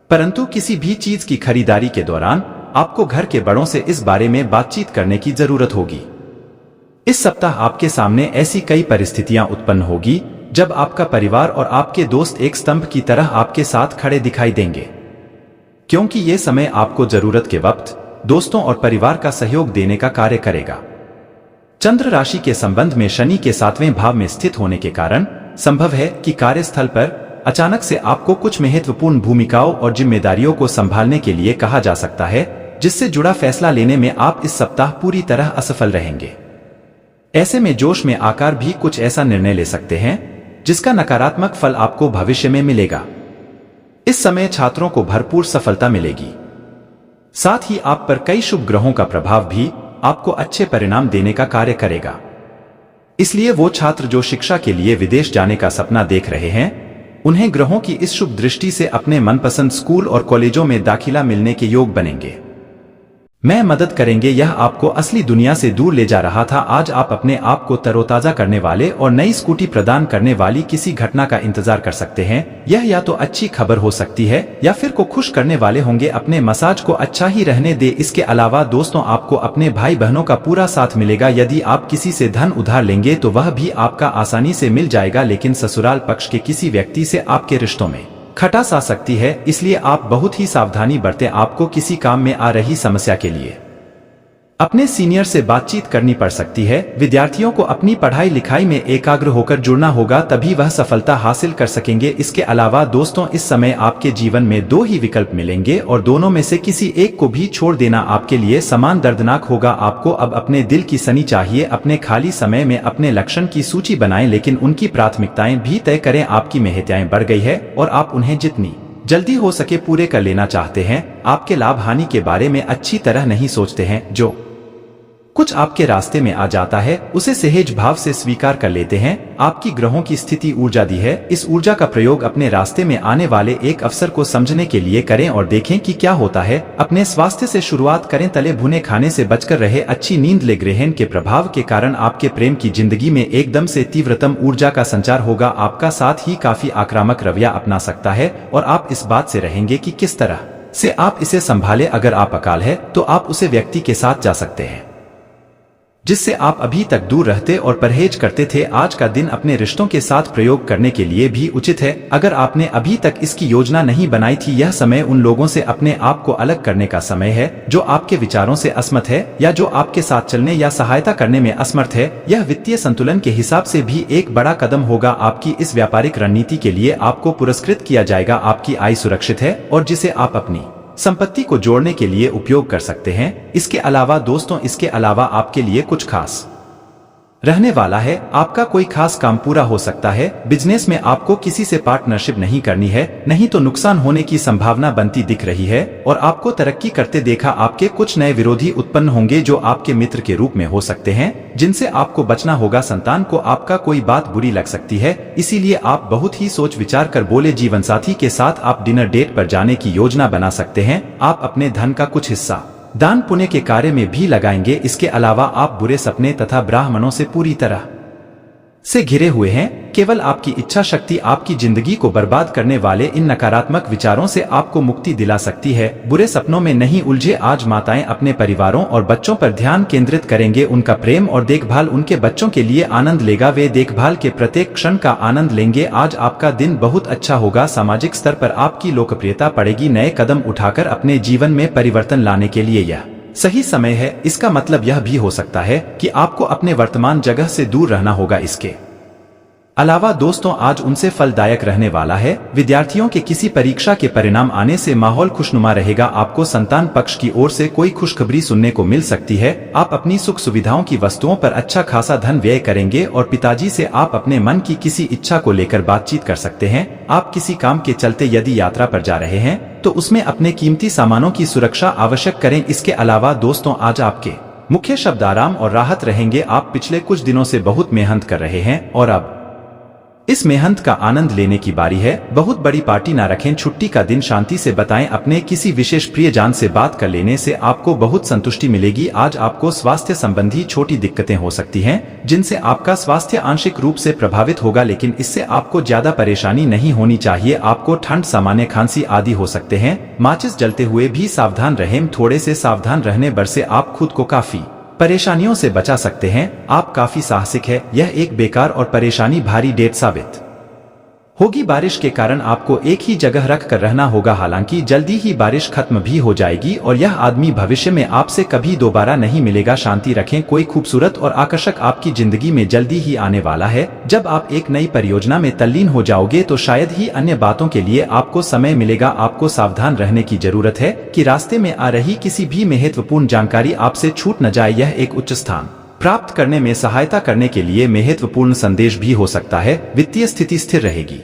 परंतु किसी भी चीज की खरीदारी के दौरान आपको घर के बड़ों से इस बारे में बातचीत करने की जरूरत होगी। इस सप्ताह आपके सामने ऐसी कई परिस्थितियां उत्पन्न होगी जब आपका परिवार और आपके दोस्त एक स्तंभ की तरह आपके साथ खड़े दिखाई देंगे, क्योंकि ये समय आपको जरूरत के वक्त दोस्तों और परिवार का सहयोग देने का कार्य करेगा। चंद्र राशि के संबंध में शनि के 7वें भाव में स्थित होने के कारण संभव है कि कार्यस्थल पर अचानक से आपको कुछ महत्वपूर्ण भूमिकाओं और जिम्मेदारियों को संभालने के लिए कहा जा सकता है, जिससे जुड़ा फैसला लेने में आप इस सप्ताह पूरी तरह असफल रहेंगे। ऐसे में जोश में आकर भी कुछ ऐसा निर्णय ले सकते हैं जिसका नकारात्मक फल आपको भविष्य में मिलेगा। इस समय छात्रों को भरपूर सफलता मिलेगी। साथ ही आप पर कई शुभ ग्रहों का प्रभाव भी आपको अच्छे परिणाम देने का कार्य करेगा। इसलिए वो छात्र जो शिक्षा के लिए विदेश जाने का सपना देख रहे हैं, उन्हें ग्रहों की इस शुभ दृष्टि से अपने मनपसंद स्कूल और कॉलेजों में दाखिला मिलने के योग बनेंगे। मैं मदद करेंगे। यह आपको असली दुनिया से दूर ले जा रहा था। आज आप अपने आप को तरोताजा करने वाले और नई स्कूटी प्रदान करने वाली किसी घटना का इंतजार कर सकते हैं। यह या तो अच्छी खबर हो सकती है या फिर को खुश करने वाले होंगे। अपने मसाज को अच्छा ही रहने दे। इसके अलावा दोस्तों, आपको अपने भाई बहनों का पूरा साथ मिलेगा। यदि आप किसी से धन उधार लेंगे तो वह भी आपका आसानी से मिल जाएगा, लेकिन ससुराल पक्ष के किसी व्यक्ति से आपके रिश्तों में खटास आ सकती है, इसलिए आप बहुत ही सावधानी बरतें। आपको किसी काम में आ रही समस्या के लिए अपने सीनियर से बातचीत करनी पड़ सकती है। विद्यार्थियों को अपनी पढ़ाई लिखाई में एकाग्र होकर जुड़ना होगा, तभी वह सफलता हासिल कर सकेंगे। इसके अलावा दोस्तों, इस समय आपके जीवन में दो ही विकल्प मिलेंगे और दोनों में से किसी एक को भी छोड़ देना आपके लिए समान दर्दनाक होगा। आपको अब अपने दिल की सनी चाहिए। अपने खाली समय में अपने लक्ष्य की सूची बनाएं, लेकिन उनकी प्राथमिकताएं भी तय करें। आपकी महत्ताएं बढ़ गई है और आप उन्हें जितनी जल्दी हो सके पूरे कर लेना चाहते हैं। आपके लाभ हानि के बारे में अच्छी तरह नहीं सोचते हैं। जो कुछ आपके रास्ते में आ जाता है उसे सहज भाव से स्वीकार कर लेते हैं। आपकी ग्रहों की स्थिति ऊर्जा दी है। इस ऊर्जा का प्रयोग अपने रास्ते में आने वाले एक अवसर को समझने के लिए करें और देखें कि क्या होता है। अपने स्वास्थ्य से शुरुआत करें। तले भुने खाने से बचकर रहे। अच्छी नींद ले। ग्रहण के प्रभाव के कारण आपके प्रेम की जिंदगी में एकदम से तीव्रतम ऊर्जा का संचार होगा। आपका साथ ही काफी आक्रामक रवैया अपना सकता है और आप इस बात से रहेंगे कि किस तरह से आप इसे संभाले। अगर आप अकाल है तो आप उसे व्यक्ति के साथ जा सकते हैं जिससे आप अभी तक दूर रहते और परहेज करते थे। आज का दिन अपने रिश्तों के साथ प्रयोग करने के लिए भी उचित है। अगर आपने अभी तक इसकी योजना नहीं बनाई थी, यह समय उन लोगों से अपने आप को अलग करने का समय है जो आपके विचारों से असमत है या जो आपके साथ चलने या सहायता करने में असमर्थ है। यह वित्तीय संतुलन के हिसाब से भी एक बड़ा कदम होगा। आपकी इस व्यापारिक रणनीति के लिए आपको पुरस्कृत किया जाएगा। आपकी आय सुरक्षित है और जिसे आप अपनी संपत्ति को जोड़ने के लिए उपयोग कर सकते हैं। इसके अलावा दोस्तों, इसके अलावा आपके लिए कुछ खास रहने वाला है। आपका कोई खास काम पूरा हो सकता है। बिजनेस में आपको किसी से पार्टनरशिप नहीं करनी है, नहीं तो नुकसान होने की संभावना बनती दिख रही है। और आपको तरक्की करते देखा आपके कुछ नए विरोधी उत्पन्न होंगे जो आपके मित्र के रूप में हो सकते हैं, जिनसे आपको बचना होगा। संतान को आपका कोई बात बुरी लग सकती है, इसीलिए आप बहुत ही सोच विचार कर बोले। जीवन साथी के साथ आप डिनर डेट पर जाने की योजना बना सकते हैं। आप अपने धन का कुछ हिस्सा दान पुण्य के कार्य में भी लगाएंगे। इसके अलावा आप बुरे सपने तथा ब्राह्मणों से पूरी तरह से घिरे हुए हैं। केवल आपकी इच्छा शक्ति आपकी जिंदगी को बर्बाद करने वाले इन नकारात्मक विचारों से आपको मुक्ति दिला सकती है। बुरे सपनों में नहीं उलझे। आज माताएं अपने परिवारों और बच्चों पर ध्यान केंद्रित करेंगे। उनका प्रेम और देखभाल उनके बच्चों के लिए आनंद लेगा। वे देखभाल के प्रत्येक क्षण का आनंद लेंगे। आज आपका दिन बहुत अच्छा होगा। सामाजिक स्तर पर आपकी लोकप्रियता बढ़ेगी। नए कदम उठाकर अपने जीवन में परिवर्तन लाने के लिए यह सही समय है। इसका मतलब यह भी हो सकता है कि आपको अपने वर्तमान जगह से दूर रहना होगा। इसके अलावा दोस्तों आज उनसे फलदायक रहने वाला है। विद्यार्थियों के किसी परीक्षा के परिणाम आने से माहौल खुशनुमा रहेगा। आपको संतान पक्ष की ओर से कोई खुशखबरी सुनने को मिल सकती है। आप अपनी सुख सुविधाओं की वस्तुओं पर अच्छा खासा धन व्यय करेंगे और पिताजी से आप अपने मन की किसी इच्छा को लेकर बातचीत कर सकते हैं। आप किसी काम के चलते यदि यात्रा पर जा रहे हैं तो उसमें अपने कीमती सामानों की सुरक्षा आवश्यक करें। इसके अलावा दोस्तों आज आपके मुख्य शब्द आराम और राहत रहेंगे। आप पिछले कुछ दिनों से बहुत मेहनत कर रहे हैं और अब इस मेहनत का आनंद लेने की बारी है। बहुत बड़ी पार्टी ना रखें। छुट्टी का दिन शांति से बताएं। अपने किसी विशेष प्रियजन से बात कर लेने से आपको बहुत संतुष्टि मिलेगी। आज आपको स्वास्थ्य संबंधी छोटी दिक्कतें हो सकती हैं, जिनसे आपका स्वास्थ्य आंशिक रूप से प्रभावित होगा, लेकिन इससे आपको ज्यादा परेशानी नहीं होनी चाहिए। आपको ठंड, सामान्य खांसी आदि हो सकते हैं। माचिस जलते हुए भी सावधान रहें। थोड़े से सावधान रहने बरसे आप खुद को काफी परेशानियों से बचा सकते हैं। आप काफी साहसिक है। यह एक बेकार और परेशानी भारी डेट साबित होगी। बारिश के कारण आपको एक ही जगह रख कर रहना होगा। हालांकि जल्दी ही बारिश खत्म भी हो जाएगी और यह आदमी भविष्य में आपसे कभी दोबारा नहीं मिलेगा। शांति रखें। कोई खूबसूरत और आकर्षक आपकी जिंदगी में जल्दी ही आने वाला है। जब आप एक नई परियोजना में तल्लीन हो जाओगे तो शायद ही अन्य बातों के लिए आपको समय मिलेगा। आपको सावधान रहने की जरूरत है कि रास्ते में आ रही किसी भी महत्वपूर्ण जानकारी आपसे छूट न जाए। यह एक उच्च स्थान प्राप्त करने में सहायता करने के लिए महत्वपूर्ण संदेश भी हो सकता है। वित्तीय स्थिति स्थिर रहेगी,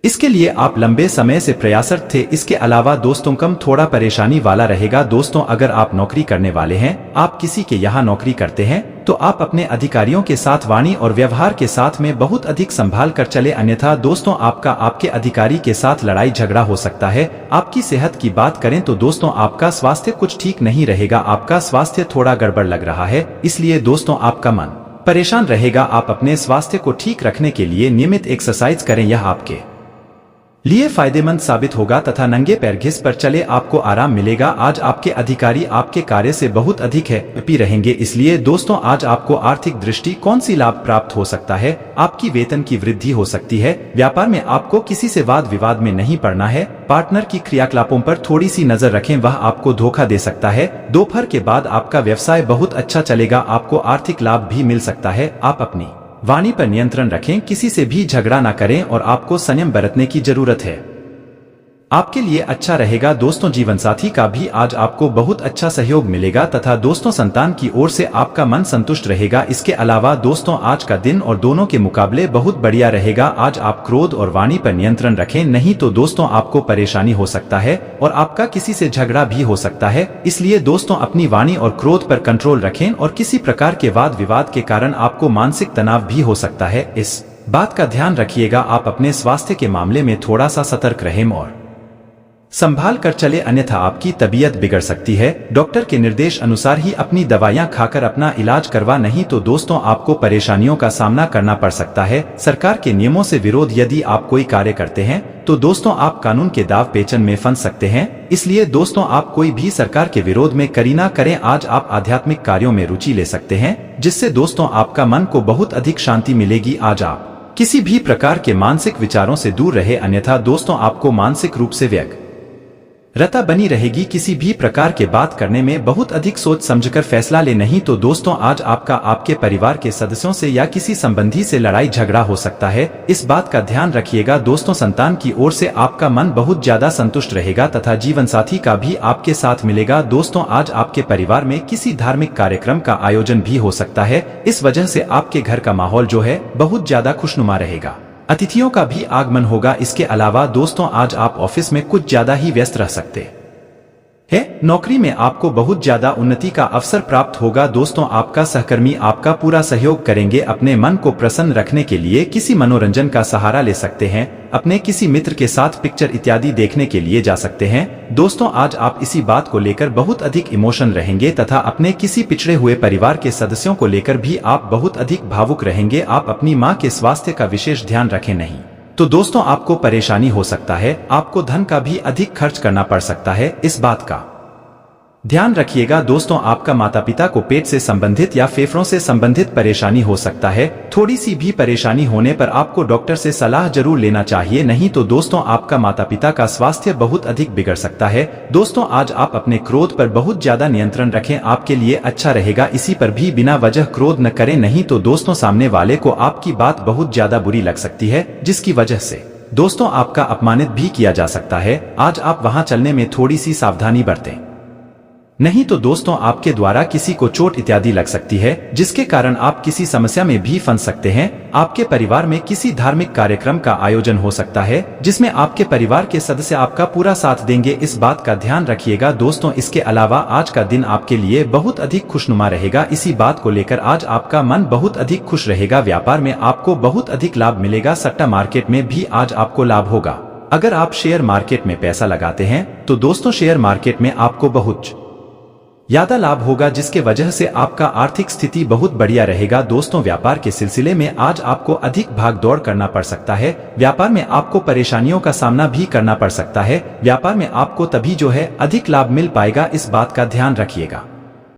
इसके लिए आप लंबे समय से प्रयासरत थे। इसके अलावा दोस्तों कम थोड़ा परेशानी वाला रहेगा। दोस्तों अगर आप नौकरी करने वाले हैं, आप किसी के यहाँ नौकरी करते हैं, तो आप अपने अधिकारियों के साथ वाणी और व्यवहार के साथ में बहुत अधिक संभाल कर चले। अन्यथा दोस्तों आपके अधिकारी के साथ लड़ाई झगड़ा हो सकता है। आपकी सेहत की बात करें तो दोस्तों आपका स्वास्थ्य कुछ ठीक नहीं रहेगा। आपका स्वास्थ्य थोड़ा गड़बड़ लग रहा है, इसलिए दोस्तों आपका मन परेशान रहेगा। आप अपने स्वास्थ्य को ठीक रखने के लिए नियमित एक्सरसाइज करें। यह आपके लिए फायदेमंद साबित होगा तथा नंगे पैर घिस पर चले आपको आराम मिलेगा। आज आपके अधिकारी आपके कार्य से बहुत अधिक हैप्पी रहेंगे, इसलिए दोस्तों आज आपको आर्थिक दृष्टि कौन सी लाभ प्राप्त हो सकता है। आपकी वेतन की वृद्धि हो सकती है। व्यापार में आपको किसी से वाद विवाद में नहीं पड़ना है। पार्टनर की क्रियाकलापों पर थोड़ी सी नजर रखें, वह आपको धोखा दे सकता है। दोपहर के बाद आपका व्यवसाय बहुत अच्छा चलेगा। आपको आर्थिक लाभ भी मिल सकता है। आप अपनी वाणी पर नियंत्रण रखें, किसी से भी झगड़ा ना करें और आपको संयम बरतने की जरूरत है। आपके लिए अच्छा रहेगा। दोस्तों जीवन साथी का भी आज आपको बहुत अच्छा सहयोग मिलेगा तथा दोस्तों संतान की ओर से आपका मन संतुष्ट रहेगा। इसके अलावा दोस्तों आज का दिन और दोनों के मुकाबले बहुत बढ़िया रहेगा। आज आप क्रोध और वाणी पर नियंत्रण रखें, नहीं तो दोस्तों आपको परेशानी हो सकता है और आपका किसी से झगड़ा भी हो सकता है। इसलिए दोस्तों अपनी वाणी और क्रोध पर कंट्रोल रखें और किसी प्रकार के वाद विवाद के कारण आपको मानसिक तनाव भी हो सकता है। इस बात का ध्यान रखिएगा। आप अपने स्वास्थ्य के मामले में थोड़ा सा सतर्क रहें और संभाल कर चले, अन्यथा आपकी तबीयत बिगड़ सकती है। डॉक्टर के निर्देश अनुसार ही अपनी दवाइयां खाकर अपना इलाज करवा, नहीं तो दोस्तों आपको परेशानियों का सामना करना पड़ सकता है। सरकार के नियमों से विरोध यदि आप कोई कार्य करते हैं तो दोस्तों आप कानून के दाव पेचन में फंस सकते हैं। इसलिए दोस्तों आप कोई भी सरकार के विरोध में करीना करें। आज आप आध्यात्मिक कार्यों में रुचि ले सकते हैं, जिससे दोस्तों आपका मन को बहुत अधिक शांति मिलेगी। आज आप किसी भी प्रकार के मानसिक विचारों से दूर रहे, अन्यथा दोस्तों आपको मानसिक रूप से व्यग्र रता बनी रहेगी। किसी भी प्रकार के बात करने में बहुत अधिक सोच समझकर फैसला ले, नहीं तो दोस्तों आज आपका आपके परिवार के सदस्यों से या किसी संबंधी से लड़ाई झगड़ा हो सकता है। इस बात का ध्यान रखिएगा दोस्तों। संतान की ओर से आपका मन बहुत ज्यादा संतुष्ट रहेगा तथा जीवन साथी का भी आपके साथ मिलेगा। दोस्तों आज आपके परिवार में किसी धार्मिक कार्यक्रम का आयोजन भी हो सकता है। इस वजह से आपके घर का माहौल जो है बहुत ज्यादा खुशनुमा रहेगा। अतिथियों का भी आगमन होगा। इसके अलावा दोस्तों आज आप ऑफिस में कुछ ज्यादा ही व्यस्त रह सकते है। नौकरी में आपको बहुत ज्यादा उन्नति का अवसर प्राप्त होगा। दोस्तों आपका सहकर्मी आपका पूरा सहयोग करेंगे। अपने मन को प्रसन्न रखने के लिए किसी मनोरंजन का सहारा ले सकते हैं। अपने किसी मित्र के साथ पिक्चर इत्यादि देखने के लिए जा सकते हैं। दोस्तों आज आप इसी बात को लेकर बहुत अधिक इमोशन रहेंगे तथा अपने किसी पिछड़े हुए परिवार के सदस्यों को लेकर भी आप बहुत अधिक भावुक रहेंगे। आप अपनी मां के स्वास्थ्य का विशेष ध्यान रखें, नहीं तो दोस्तों आपको परेशानी हो सकता है। आपको धन का भी अधिक खर्च करना पड़ सकता है। इस बात का ध्यान रखिएगा। दोस्तों आपका माता पिता को पेट से संबंधित या फेफड़ों से संबंधित परेशानी हो सकता है। थोड़ी सी भी परेशानी होने पर आपको डॉक्टर से सलाह जरूर लेना चाहिए, नहीं तो दोस्तों आपका माता पिता का स्वास्थ्य बहुत अधिक बिगड़ सकता है। दोस्तों आज आप अपने क्रोध पर बहुत ज्यादा नियंत्रण रखें, आपके लिए अच्छा रहेगा। इसी पर भी बिना वजह क्रोध न करें, नहीं तो दोस्तों सामने वाले को आपकी बात बहुत ज्यादा बुरी लग सकती है, जिसकी वजह से दोस्तों आपका अपमानित भी किया जा सकता है। आज आप वहां चलने में थोड़ी सी सावधानी बरतें, नहीं तो दोस्तों आपके द्वारा किसी को चोट इत्यादि लग सकती है, जिसके कारण आप किसी समस्या में भी फंस सकते हैं। आपके परिवार में किसी धार्मिक कार्यक्रम का आयोजन हो सकता है जिसमें आपके परिवार के सदस्य आपका पूरा साथ देंगे। इस बात का ध्यान रखिएगा दोस्तों। इसके अलावा आज का दिन आपके लिए बहुत अधिक खुशनुमा रहेगा। इसी बात को लेकर आज आपका मन बहुत अधिक खुश रहेगा। व्यापार में आपको बहुत अधिक लाभ मिलेगा। सट्टा मार्केट में भी आज आपको लाभ होगा। अगर आप शेयर मार्केट में पैसा लगाते हैं तो दोस्तों शेयर मार्केट में आपको बहुत ज्यादा लाभ होगा, जिसके वजह से आपका आर्थिक स्थिति बहुत बढ़िया रहेगा। दोस्तों व्यापार के सिलसिले में आज आपको अधिक भाग दौड़ करना पड़ सकता है। व्यापार में आपको परेशानियों का सामना भी करना पड़ सकता है। व्यापार में आपको तभी जो है अधिक लाभ मिल पाएगा। इस बात का ध्यान रखिएगा।